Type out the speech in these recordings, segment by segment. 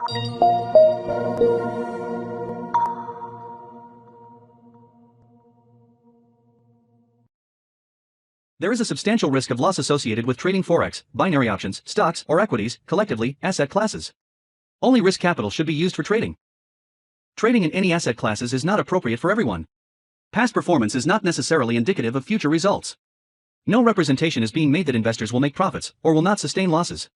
There is a substantial risk of loss associated with trading forex, binary options, stocks, or equities, collectively, asset classes. Only risk capital should be used for trading. Trading in any asset classes is not appropriate for everyone. Past performance is not necessarily indicative of future results. No representation is being made that investors will make profits, or will not sustain losses.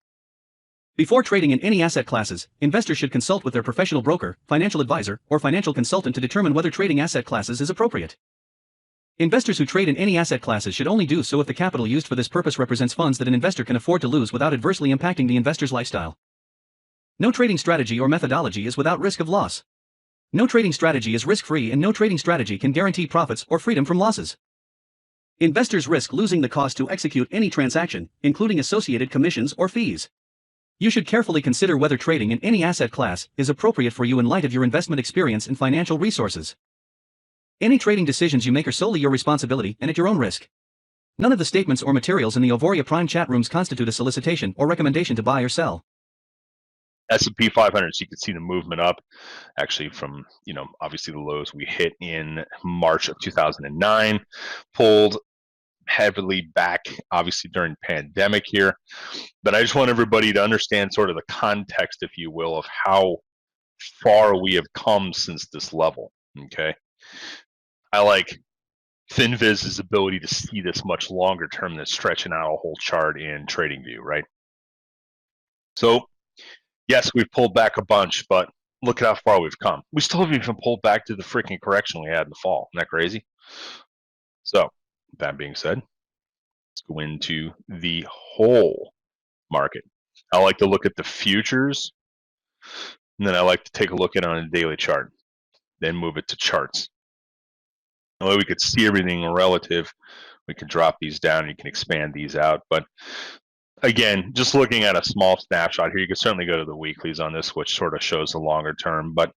Before trading in any asset classes, investors should consult with their professional broker, financial advisor, or financial consultant to determine whether trading asset classes is appropriate. Investors who trade in any asset classes should only do so if the capital used for this purpose represents funds that an investor can afford to lose without adversely impacting the investor's lifestyle. No trading strategy or methodology is without risk of loss. No trading strategy is risk-free, and no trading strategy can guarantee profits or freedom from losses. Investors risk losing the cost to execute any transaction, including associated commissions or fees. You should carefully consider whether trading in any asset class is appropriate for you in light of your investment experience and financial resources. Any trading decisions you make are solely your responsibility and at your own risk. None of the statements or materials in the Auvoria Prime chat rooms constitute a solicitation or recommendation to buy or sell. S&P 500, so you can see the movement up, actually from, obviously the lows we hit in March of 2009, pulled heavily back, obviously during the pandemic here. But I just want everybody to understand sort of the context, if you will, of how far we have come since this level, okay? I like FinViz's ability to see this much longer term than stretching out a whole chart in TradingView, right? So, yes, we've pulled back a bunch, but look at how far we've come. We still haven't even pulled back to the freaking correction we had in the fall. Isn't that crazy? So, that being said, let's go into the whole market. I like to look at the futures, and then I like to take a look at it on a daily chart, then move it to charts. The way we could see everything relative, we can drop these down, and you can expand these out. But again, just looking at a small snapshot here, you can certainly go to the weeklies on this, which sort of shows the longer term. But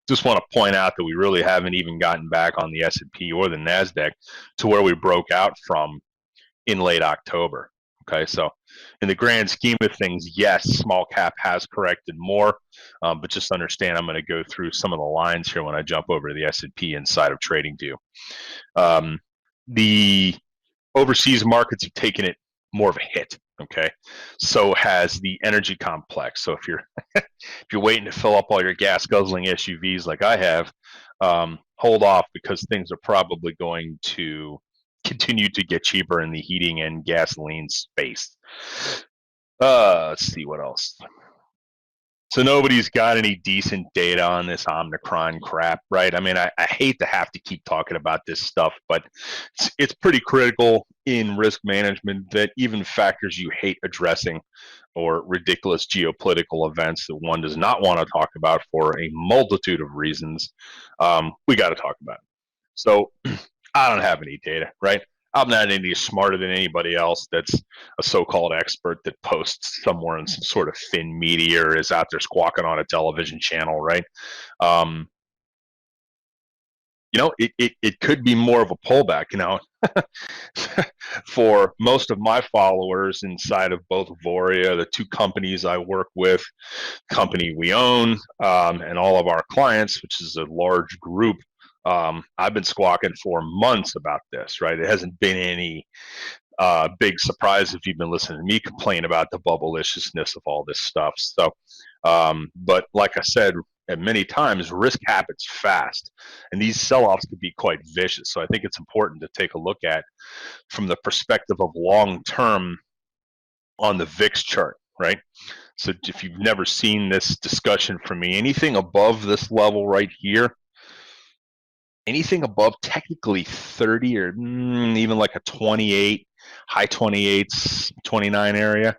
just want to point out that we really haven't even gotten back on the S&P or the NASDAQ to where we broke out from in late October. Okay, so in the grand scheme of things, yes, small cap has corrected more, but just understand I'm going to go through some of the lines here when I jump over to the S&P inside of TradingView. The overseas markets have taken it more of a hit. Okay, so has the energy complex. So if you're if you're waiting to fill up all your gas guzzling SUVs like I have, hold off, because things are probably going to continue to get cheaper in the heating and gasoline space. Let's see what else. So nobody's got any decent data on this Omicron crap, right? I mean, I hate to have to keep talking about this stuff, but it's pretty critical in risk management that even factors you hate addressing or ridiculous geopolitical events that one does not want to talk about for a multitude of reasons, we got to talk about it. So I don't have any data, right? I'm not any smarter than anybody else that's a so-called expert that posts somewhere in some sort of thin media or is out there squawking on a television channel, right? It could be more of a pullback, for most of my followers inside of both Auvoria, the two companies I work with, company we own, and all of our clients, which is a large group. I've been squawking for months about this, right? It hasn't been any big surprise if you've been listening to me complain about the bubbleiciousness of all this stuff. So, but like I said, many times risk happens fast, and these sell-offs can be quite vicious. So I think it's important to take a look at from the perspective of long-term on the VIX chart, right? So if you've never seen this discussion from me, anything above this level right here, anything above technically 30 or even like a 28, high 28s, 29 area,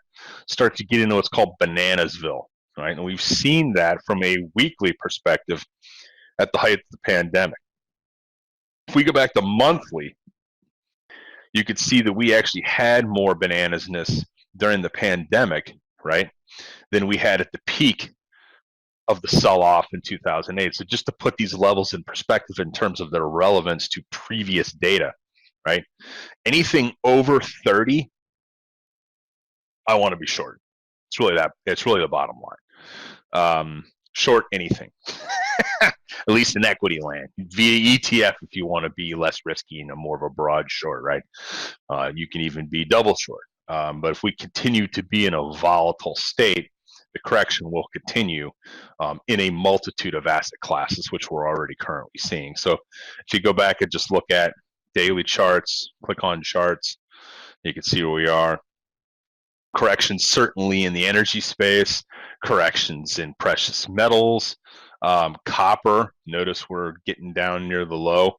start to get into what's called Bananasville, right? And we've seen that from a weekly perspective at the height of the pandemic. If we go back to monthly, you could see that we actually had more bananasness during the pandemic, right, than we had at the peak of the sell-off in 2008. So just to put these levels in perspective in terms of their relevance to previous data, right? Anything over 30, I want to be short. It's really the bottom short anything, at least in equity land, via ETF if you want to be less risky and more of a broad short, right? You can even be double short. But if we continue to be in a volatile state, the correction will continue in a multitude of asset classes, which we're already currently seeing. So if you go back and just look at daily charts, click on charts, you can see where we are. Corrections certainly in the energy space, corrections in precious metals, copper. Notice we're getting down near the low.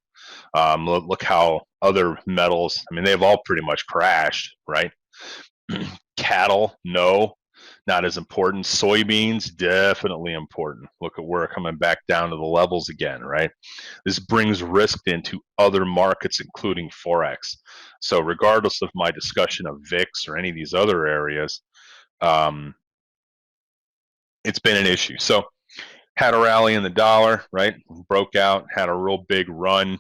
Look how other metals, I mean, they've all pretty much crashed, right? Cattle, no, not as important. Soybeans, definitely important. Look at where coming back down to the levels again, right? This brings risk into other markets, including Forex. So regardless of my discussion of VIX or any of these other areas, it's been an issue. So had a rally in the dollar, right? Broke out, had a real big run,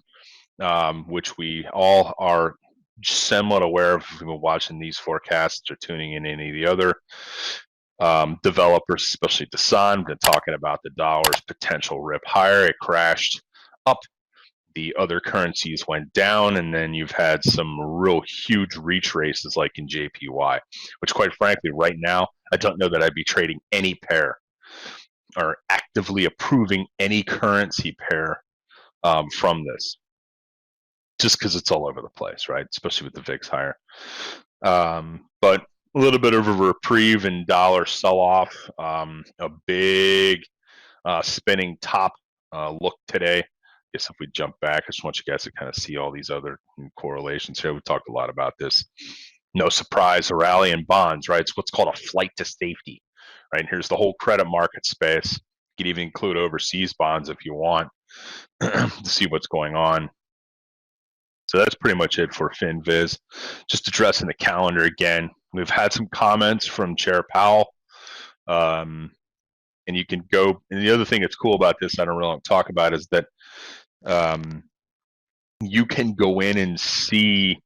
which we all are somewhat aware of if we've been watching these forecasts or tuning in any of the other developers, especially Desan, been talking about the dollar's potential rip higher. It crashed up. The other currencies went down, and then you've had some real huge retraces like in JPY, which quite frankly, right now, I don't know that I'd be trading any pair or actively approving any currency pair from this, just because it's all over the place, right? Especially with the VIX higher. But a little bit of a reprieve in dollar sell-off, a big spinning top look today. I guess if we jump back, I just want you guys to kind of see all these other correlations here. We talked a lot about this. No surprise, a rally in bonds, right? It's what's called a flight to safety, right? Here's the whole credit market space. You can even include overseas bonds if you want to see what's going on. So that's pretty much it for FinViz. Just addressing the calendar again. We've had some comments from Chair Powell. And you can go, and the other thing that's cool about this, I don't really want to talk about, is that you can go in and see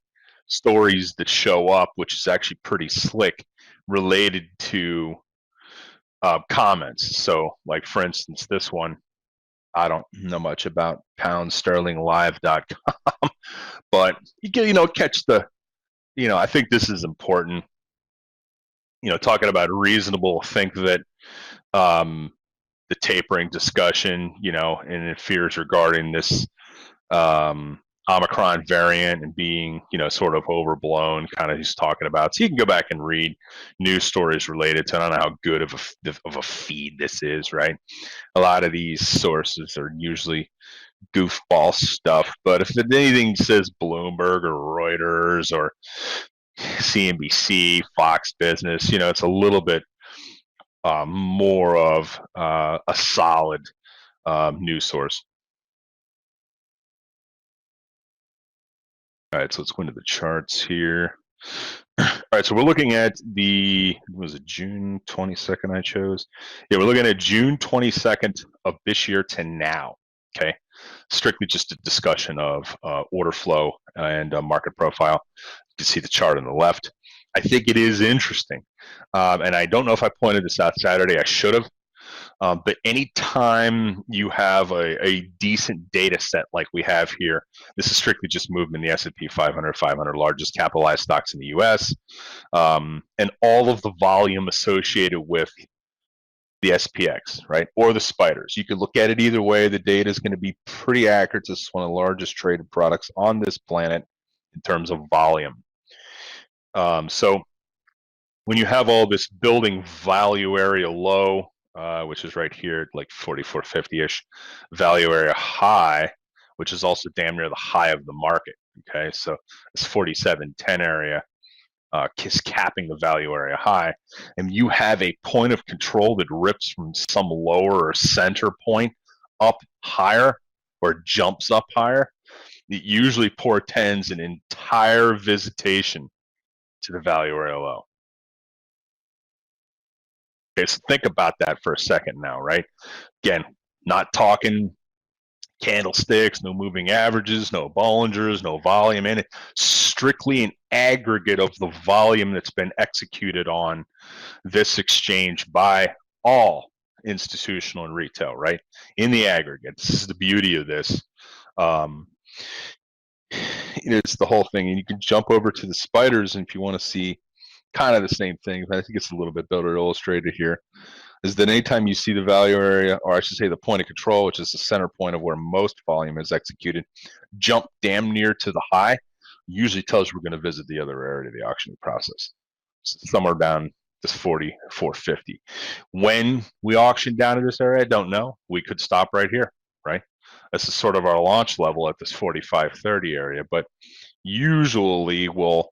stories that show up, which is actually pretty slick, related to comments. So, like for instance, this one, I don't know much about poundsterlinglive.com, but you can, catch the, I think this is important. Talking about reasonable, think that the tapering discussion, and fears regarding this Omicron variant and being, sort of overblown, kind of he's talking about. So you can go back and read news stories related to it. I don't know how good of a feed this is, right? A lot of these sources are usually goofball stuff, but if anything says Bloomberg or Reuters or CNBC, Fox Business, it's a little bit more of a solid news source. All right, so let's go into the charts here. All right, so we're looking at was it June 22nd I chose? Yeah, we're looking at June 22nd of this year to now, okay? Strictly just a discussion of order flow and market profile. You can see the chart on the left. I think it is interesting, and I don't know if I pointed this out Saturday. I should have. But anytime you have a decent data set like we have here, this is strictly just movement in the S&P 500 largest capitalized stocks in the U.S., and all of the volume associated with the SPX, right, or the spiders. You could look at it either way. The data is going to be pretty accurate. This is one of the largest traded products on this planet in terms of volume. So when you have all this building value area low, which is right here, like 4450-ish, value area high, which is also damn near the high of the market. Okay, so this 4710 area is capping the value area high, and you have a point of control that rips from some lower or center point up higher or jumps up higher. It usually portends an entire visitation to the value area low. Okay, so think about that for a second now, right? Again, not talking candlesticks, no moving averages, no Bollingers, no volume in it. Strictly an aggregate of the volume that's been executed on this exchange by all institutional and retail, right? In the aggregate, this is the beauty of this. It's the whole thing, and you can jump over to the spiders if you want to see kind of the same thing. But I think it's a little bit better illustrated here. Is that anytime you see the value area, or I should say the point of control, which is the center point of where most volume is executed, jump damn near to the high, usually tells you we're going to visit the other area of the auctioning process. So somewhere down this 40, 450. When we auction down to this area, I don't know. We could stop right here, right? This is sort of our launch level at this 45.30 area, but usually we'll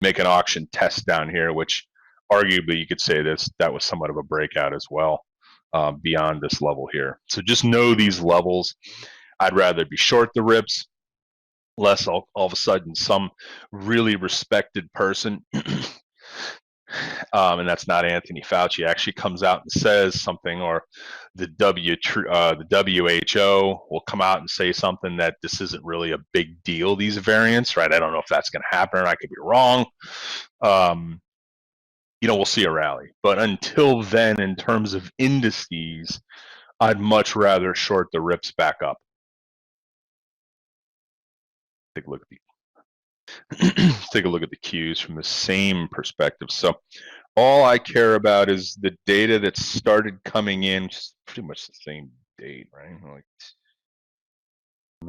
make an auction test down here, which arguably you could say that was somewhat of a breakout as well, beyond this level here. So just know these levels. I'd rather be short the rips, less all of a sudden some really respected person and that's not Anthony Fauci, actually comes out and says something, or the WHO will come out and say something that this isn't really a big deal, these variants, right? I don't know if that's going to happen, or I could be wrong. We'll see a rally. But until then, in terms of indices, I'd much rather short the rips back up. Take a look at the cues from the same perspective. So all I care about is the data that started coming in, just pretty much the same date, right?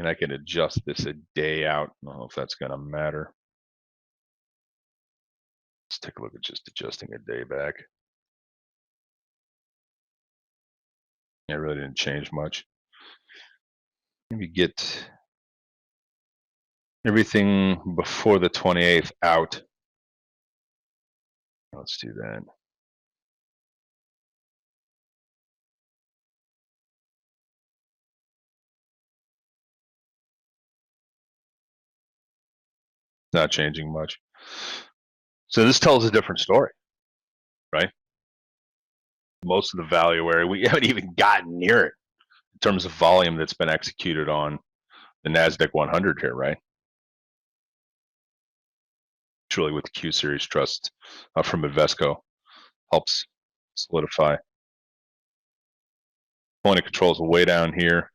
I can adjust this a day out. I don't know if that's going to matter. Let's take a look at just adjusting a day back. It really didn't change much. Maybe get everything before the 28th out. Let's do that. Not changing much. So this tells a different story, right? Most of the value area, we haven't even gotten near it in terms of volume that's been executed on the NASDAQ 100 here, right? It's really with the Q Series Trust from Invesco helps solidify. Point of control is way down here.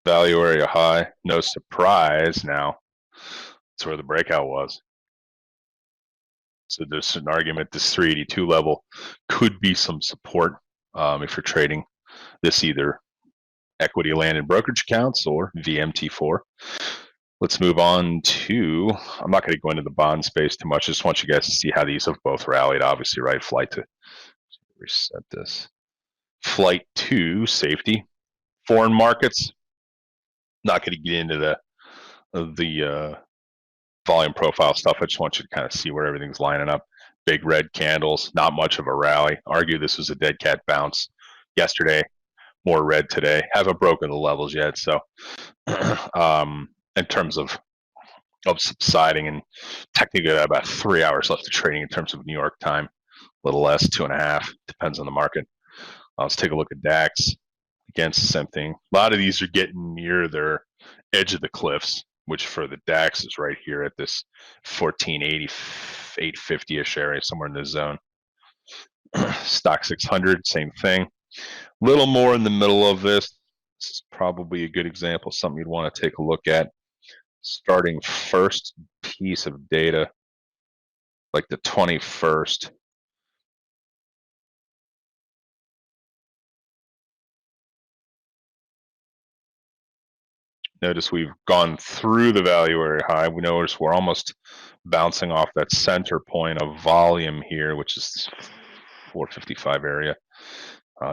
Value area high. No surprise now. That's where the breakout was. So there's an argument this 382 level could be some support if you're trading this either equity land and brokerage accounts or VMT4. Let's move on to, I'm not going to go into the bond space too much. I just want you guys to see how these have both rallied, obviously, right? Flight to, reset this. Flight to safety. Foreign markets, not going to get into the volume profile stuff. I just want you to kind of see where everything's lining up. Big red candles, not much of a rally. Argue this was a dead cat bounce yesterday. More red today. Haven't broken the levels yet. So in terms of subsiding, and technically about 3 hours left of trading in terms of New York time, a little less, 2.5, depends on the market. Let's take a look at DAX. Again, same thing. A lot of these are getting near their edge of the cliffs, which for the DAX is right here at this 1480, 850-ish area, somewhere in this zone. Stock 600, same thing. A little more in the middle of this. This is probably a good example, something you'd want to take a look at. Starting first piece of data, like the 21st. Notice we've gone through the value area high. We notice we're almost bouncing off that center point of volume here, which is 455 area,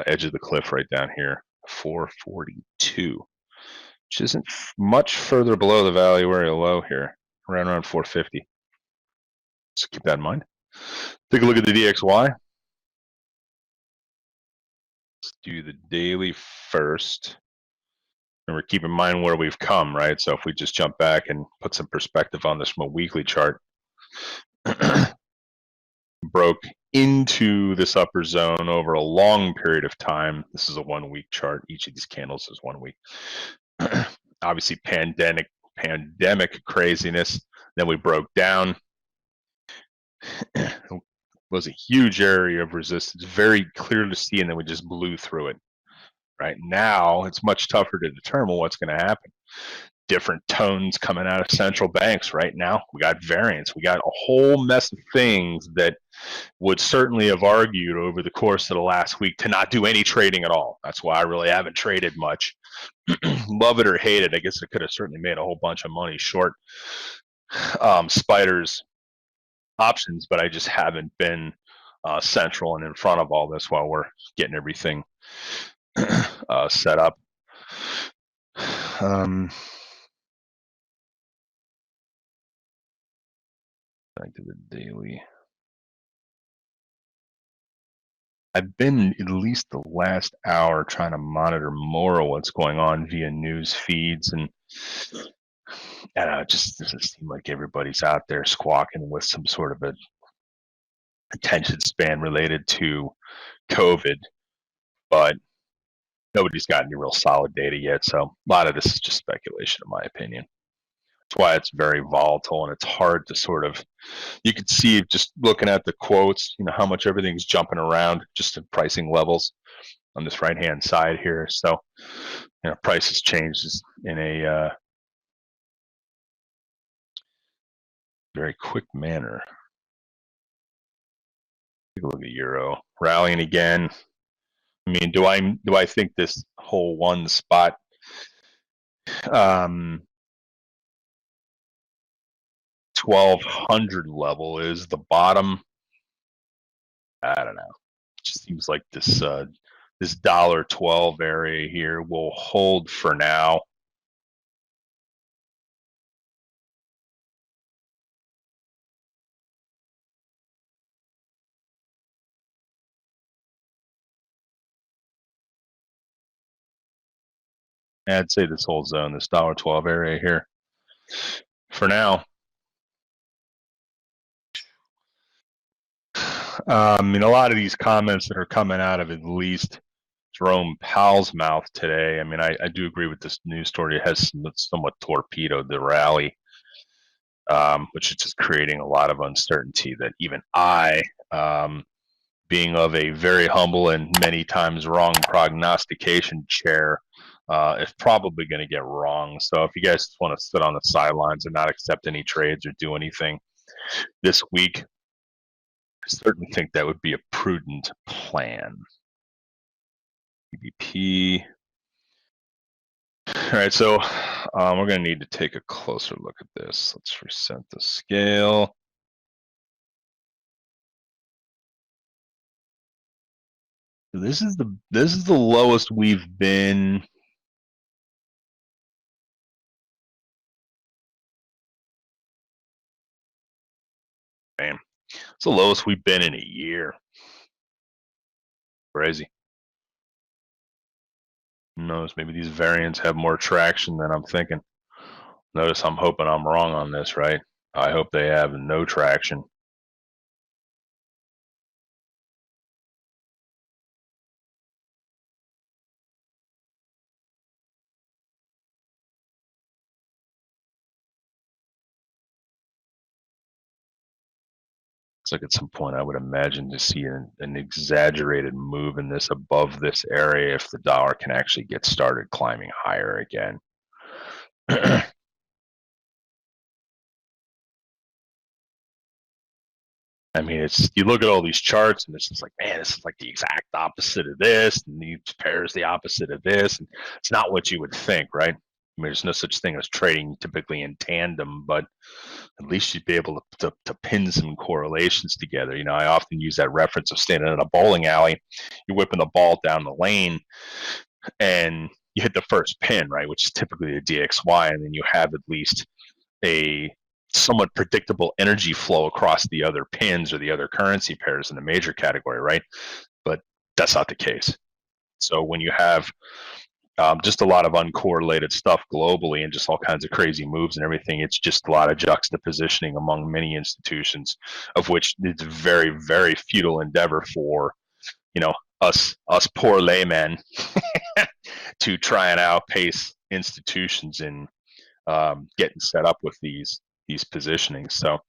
edge of the cliff right down here, 442, which isn't much further below the value area low here, around 450. So keep that in mind. Take a look at the DXY. Let's do the daily first. Remember, keep in mind where we've come, right? So if we just jump back and put some perspective on this from a weekly chart, broke into this upper zone over a long period of time. This is a 1 week chart. Each of these candles is 1 week. Obviously, pandemic craziness. Then we broke down. was a huge area of resistance, very clear to see, and then we just blew through it. Right now, it's much tougher to determine what's going to happen. Different tones coming out of central banks right now. We got variants. We got a whole mess of things that would certainly have argued over the course of the last week to not do any trading at all. That's why I really haven't traded much. Love it or hate it, I guess I could have certainly made a whole bunch of money short spiders options, but I just haven't been central and in front of all this while we're getting everything set up. Back to the daily. I've been at least the last hour trying to monitor more of what's going on via news feeds, and it just doesn't seem like everybody's out there squawking with some sort of a attention span related to COVID, but nobody's got any real solid data yet. So a lot of this is just speculation, in my opinion. That's why it's very volatile, and it's hard to sort of, you can see just looking at the quotes, how much everything's jumping around just in pricing levels on this right hand side here. So prices changes in a very quick manner. Take a look at euro rallying again. I mean, do I think this whole one spot 1200 level is the bottom? I don't know. It just seems like this this $1.12 area here will hold for now. I'd say this whole zone, this $1.12 area here, for now. I mean, a lot of these comments that are coming out of at least Jerome Powell's mouth today, I mean, I do agree with this news story. It has somewhat torpedoed the rally, which is just creating a lot of uncertainty that even I, being of a very humble and many times wrong prognostication chair, is probably going to get wrong. So if you guys just want to sit on the sidelines and not accept any trades or do anything this week, I certainly think that would be a prudent plan. EBP. All right, so we're going to need to take a closer look at this. Let's reset the scale. This is the lowest we've been. Man, it's the lowest we've been in a year. Crazy. Who knows? Maybe these variants have more traction than I'm thinking. Notice I'm hoping I'm wrong on this, right? I hope they have no traction. It's like at some point I would imagine to see an exaggerated move in this above this area if the dollar can actually get started climbing higher again. I mean, you look at all these charts and it's just like, man, this is like the exact opposite of this, and these pairs the opposite of this, and it's not what you would think, right? I mean, there's no such thing as trading typically in tandem, but at least you'd be able to pin some correlations together. I often use that reference of standing in a bowling alley, you're whipping the ball down the lane, and you hit the first pin, right, which is typically a DXY, and then you have at least a somewhat predictable energy flow across the other pins or the other currency pairs in the major category, right? But that's not the case. So when you have just a lot of uncorrelated stuff globally and just all kinds of crazy moves and everything, it's just a lot of juxtapositioning among many institutions, of which it's a very, very futile endeavor for us poor laymen to try and outpace institutions in getting set up with these positionings. So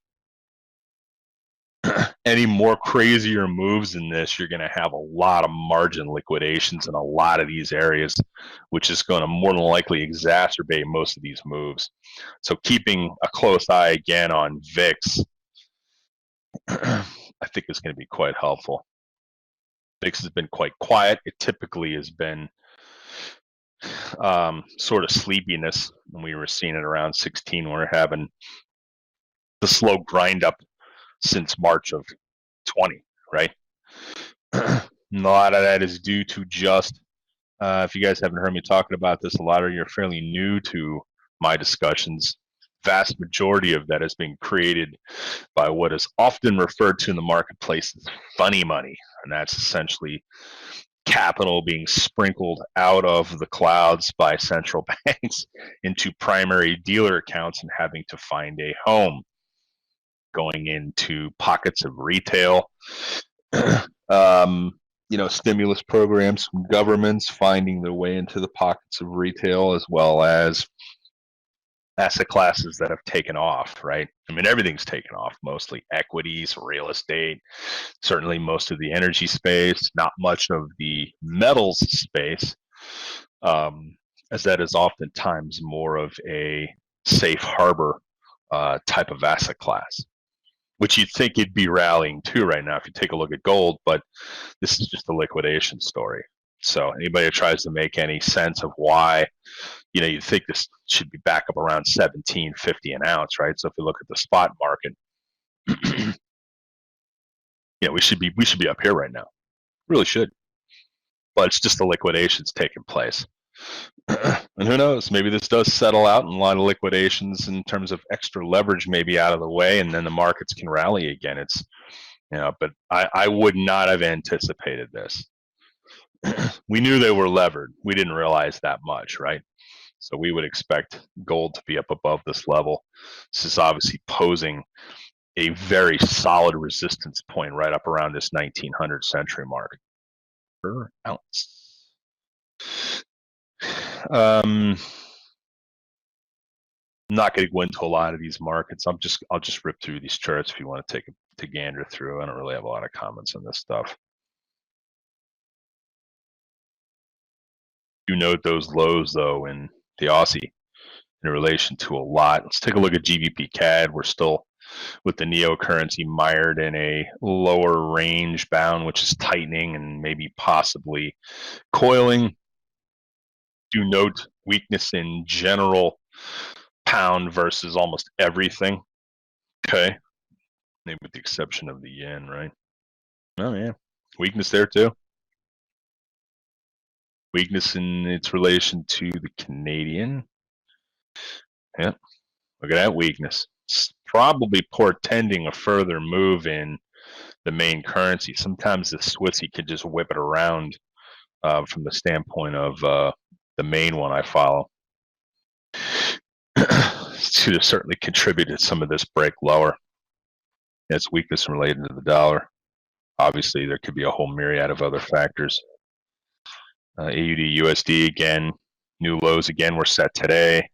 any more crazier moves than this, you're going to have a lot of margin liquidations in a lot of these areas, which is going to more than likely exacerbate most of these moves. So keeping a close eye again on VIX, I think is going to be quite helpful. VIX has been quite quiet. It typically has been sort of sleepiness when we were seeing it around 16. We're having the slow grind up since March of 20, right? A lot of that is due to just, if you guys haven't heard me talking about this, a lot of you are fairly new to my discussions. Vast majority of that has been created by what is often referred to in the marketplace as funny money, and that's essentially capital being sprinkled out of the clouds by central banks into primary dealer accounts and having to find a home, going into pockets of retail, stimulus programs from governments finding their way into the pockets of retail, as well as asset classes that have taken off, right? I mean, everything's taken off, mostly equities, real estate, certainly most of the energy space, not much of the metals space, as that is oftentimes more of a safe harbor type of asset class, which you'd think it'd be rallying to right now if you take a look at gold, but this is just a liquidation story. So anybody who tries to make any sense of why, you'd think this should be back up around 17.50 an ounce, right? So if you look at the spot market, we should be up here right now. Really should. But it's just the liquidations taking place. And who knows, maybe this does settle out and a lot of liquidations in terms of extra leverage maybe out of the way, and then the markets can rally again. It's, but I would not have anticipated this. We knew they were levered. We didn't realize that much, right? So we would expect gold to be up above this level. This is obviously posing a very solid resistance point right up around this 1900 century mark per ounce. I'm not going to go into a lot of these markets. I'll just rip through these charts if you want to take a gander through. I don't really have a lot of comments on this stuff. Do note those lows though in the Aussie in relation to a lot. Let's take a look at GBP CAD. We're still with the NEO currency mired in a lower range bound, which is tightening and maybe possibly coiling. Do note weakness in general pound versus almost everything. Okay. Maybe with the exception of the yen, right? Oh yeah. Weakness there too. Weakness in its relation to the Canadian. Yeah. Look at that weakness. It's probably portending a further move in the main currency. Sometimes the Swissy could just whip it around from the standpoint of the main one I follow. Should have certainly contributed some of this break lower. It's weakness related to the dollar. Obviously, there could be a whole myriad of other factors. AUD USD again, new lows again were set today.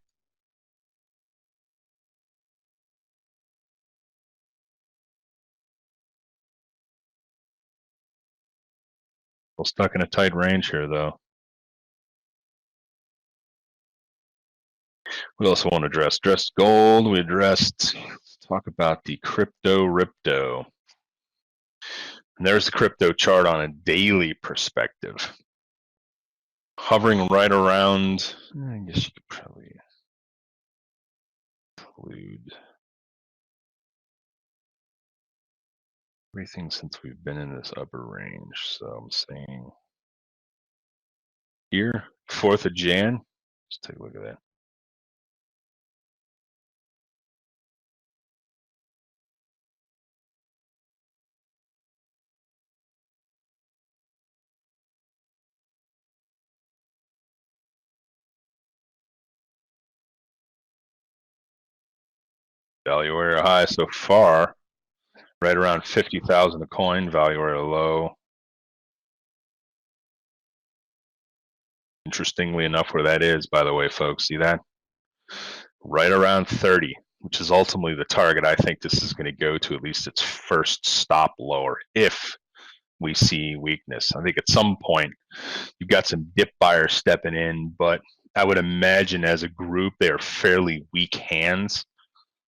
Still stuck in a tight range here, though. We also want to address gold. We addressed, let's talk about the crypto ripto. And there's the crypto chart on a daily perspective. Hovering right around, I guess you could probably include everything since we've been in this upper range. So I'm saying here, 4th of Jan. Let's take a look at that. Value area high so far, right around 50,000 a coin. Value area low. Interestingly enough, where that is, by the way, folks, see that? Right around 30. which is ultimately the target I think this is going to go to, at least its first stop lower, if we see weakness. I think at some point you've got some dip buyers stepping in, but I would imagine as a group they are fairly weak hands,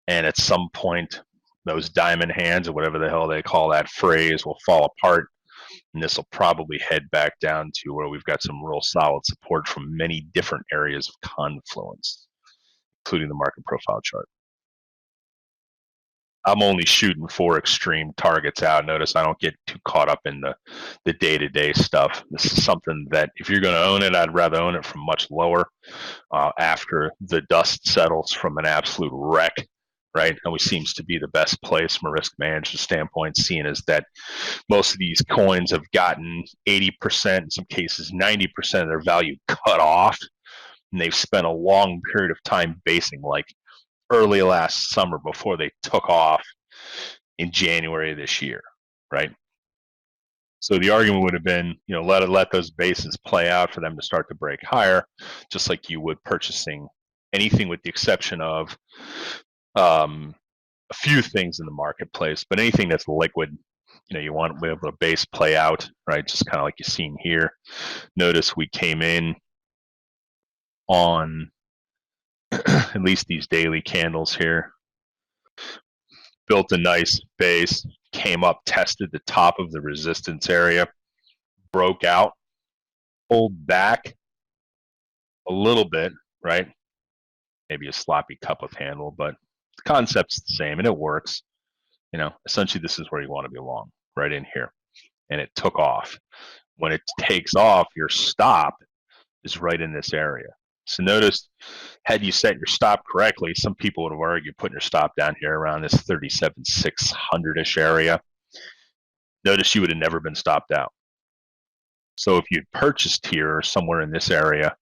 and at some point those diamond hands, or whatever the hell they call that phrase, will fall apart, and this will probably head back down to where we've got some real solid support from many different areas of confluence, including the market profile chart. I'm only shooting for extreme targets out. Notice I don't get too caught up in the day-to-day stuff. This is something that if you're going to own it, I'd rather own it from much lower after the dust settles from an absolute wreck, right? Always seems to be the best place from a risk management standpoint, seeing as that most of these coins have gotten 80%, in some cases 90% of their value cut off, and they've spent a long period of time basing, like early last summer before they took off in January of this year, right? So the argument would have been, let those bases play out for them to start to break higher, just like you would purchasing anything, with the exception of a few things in the marketplace, but anything that's liquid, you want to be able to base play out, right? Just kind of like you've seen here. Notice we came in on at least these daily candles here, built a nice base, came up, tested the top of the resistance area, broke out, pulled back a little bit, right? Maybe a sloppy cup of handle, but the concept's the same and it works. Essentially this is where you want to be long, right in here. And it took off. When it takes off, your stop is right in this area. So notice, had you set your stop correctly, some people would have argued putting your stop down here around this 37,600-ish area. Notice you would have never been stopped out. So if you'd purchased here or somewhere in this area,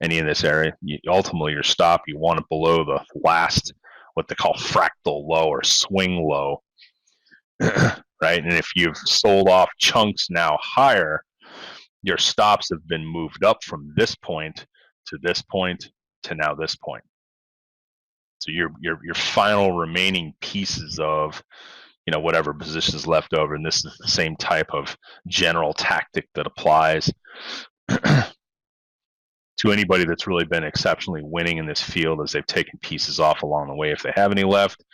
any in this area, ultimately your stop, you want it below the last, what they call fractal low or swing low, right? And if you've sold off chunks now higher, your stops have been moved up from this point to this point to now this point. So your final remaining pieces of whatever positions left over, and this is the same type of general tactic that applies to anybody that's really been exceptionally winning in this field, as they've taken pieces off along the way. If they have any left,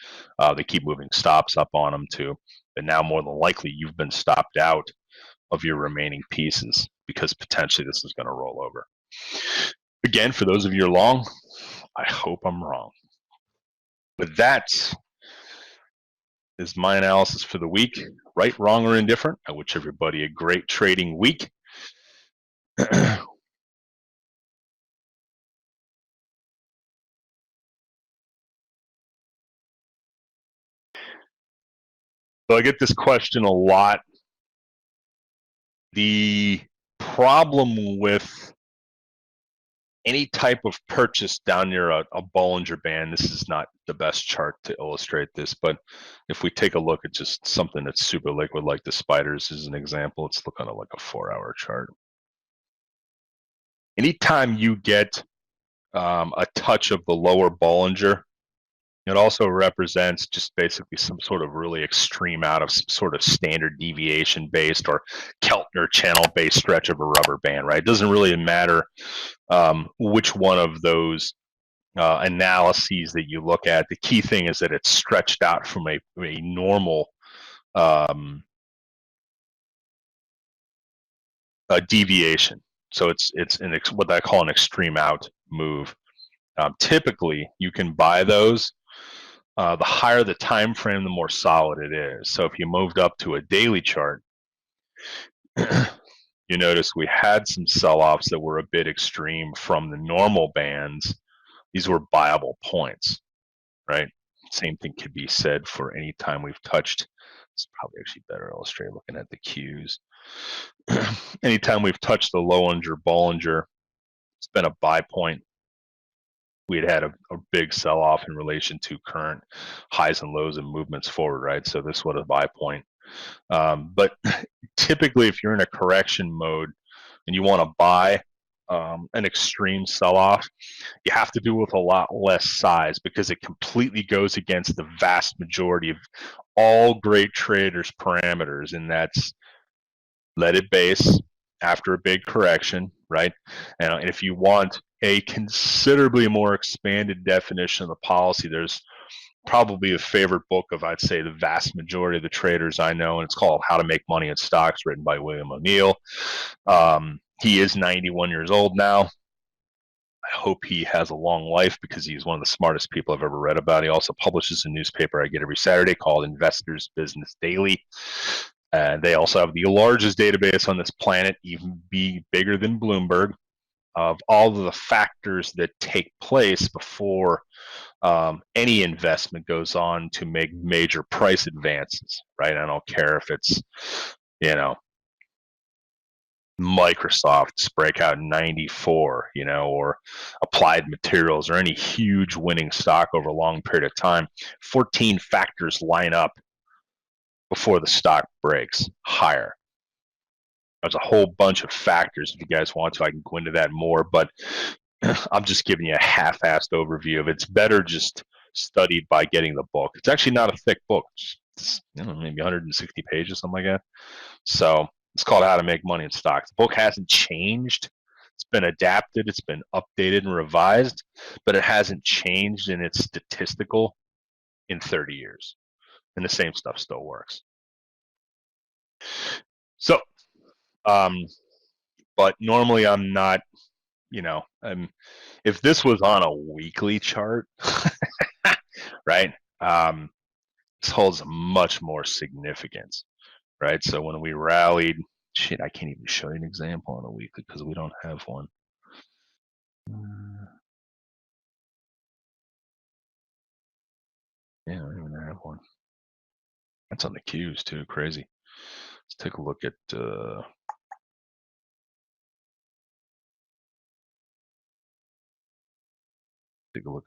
they keep moving stops up on them too. But now more than likely you've been stopped out of your remaining pieces, because potentially this is going to roll over. Again, for those of you who are long, I hope I'm wrong. But that is my analysis for the week. Right, wrong, or indifferent, I wish everybody a great trading week. So I get this question a lot. The problem with any type of purchase down near a Bollinger Band, this is not the best chart to illustrate this, but if we take a look at just something that's super liquid like the spiders as an example, let's look on like a 4-hour chart. Anytime you get a touch of the lower Bollinger, it also represents just basically some sort of really extreme out of some sort of standard deviation based or Keltner channel based stretch of a rubber band, right? It doesn't really matter which one of those analyses that you look at. The key thing is that it's stretched out from a normal deviation. So it's what I call an extreme out move. Typically, you can buy those. The higher the time frame, the more solid it is. So if you moved up to a daily chart, you notice we had some sell-offs that were a bit extreme from the normal bands. These were buyable points, right? Same thing could be said for any time we've touched. It's probably actually better illustrated looking at the Qs. Anytime we've touched the Bollinger, it's been a buy point. We had a big sell-off in relation to current highs and lows and movements forward, right? So this was a buy point. But typically, if you're in a correction mode and you want to buy, an extreme sell-off, you have to do with a lot less size because it completely goes against the vast majority of all great traders' parameters, and that's let it base after a big correction, right? And if you want a considerably more expanded definition of the policy, there's probably a favorite book of, I'd say, the vast majority of the traders I know, and it's called How to Make Money in Stocks, written by William O'Neill. He is 91 years old now. I hope he has a long life because he's one of the smartest people I've ever read about. He also publishes a newspaper I get every Saturday called Investors Business Daily. And they also have the largest database on this planet, even bigger than Bloomberg, of all of the factors that take place before any investment goes on to make major price advances, right? I don't care if it's, you know, Microsoft's breakout in 94, you know, or Applied Materials or any huge winning stock over a long period of time. 14 factors line up before the stock breaks higher. There's a whole bunch of factors. If you guys want to, I can go into that more, but I'm just giving you a half-assed overview of it. It's better just studied by getting the book. It's actually not a thick book. It's maybe 160 pages, something like that. So it's called How to Make Money in Stocks. The book hasn't changed. It's been adapted. It's been updated and revised, but it hasn't changed in its statistical in 30 years. And the same stuff still works. So, but normally I'm not, you know, if this was on a weekly chart, right, this holds much more significance, right? So when we rallied, shit, I can't even show you an example on a weekly because we don't have one. Yeah, I don't even have one. That's on the Qs too, crazy. Let's take a look at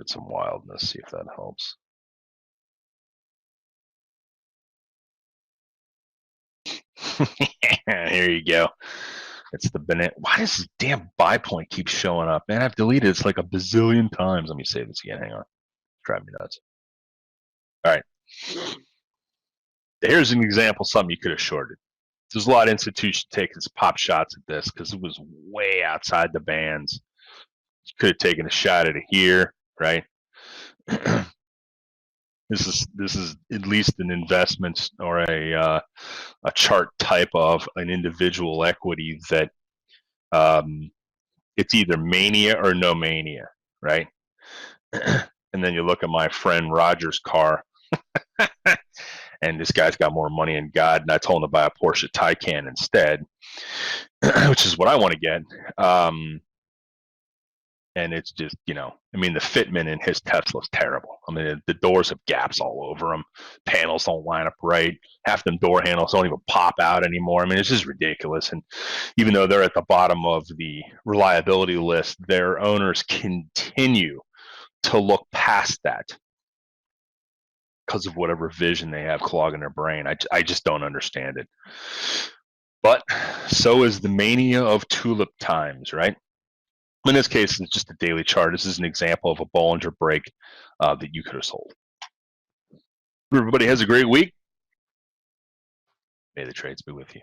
some wildness, see if that helps. Here you go. It's the banana. Why does this damn buy point keep showing up? Man, I've deleted it like a bazillion times. Let me save this again. Hang on. It's driving me nuts. All right. Here's an example of something you could have shorted. There's a lot of institutions taking pop shots at this because it was way outside the bands. You could have taken a shot at it here, right? This is at least an investment or a chart type of an individual equity that it's either mania or no mania, right? And then you look at my friend Roger's car, and this guy's got more money than God, and I told him to buy a Porsche Taycan instead, which is what I want to get. And it's just, you know, I mean, the fitment in his Tesla's terrible. I mean, the doors have gaps all over them. Panels don't line up right. Half them door handles don't even pop out anymore. I mean, it's just ridiculous. And even though they're at the bottom of the reliability list, their owners continue to look past that because of whatever vision they have clogging their brain. I just don't understand it. But so is the mania of tulip times, right? In this case, it's just a daily chart. This is an example of a Bollinger break that you could have sold. Everybody has a great week. May the trades be with you.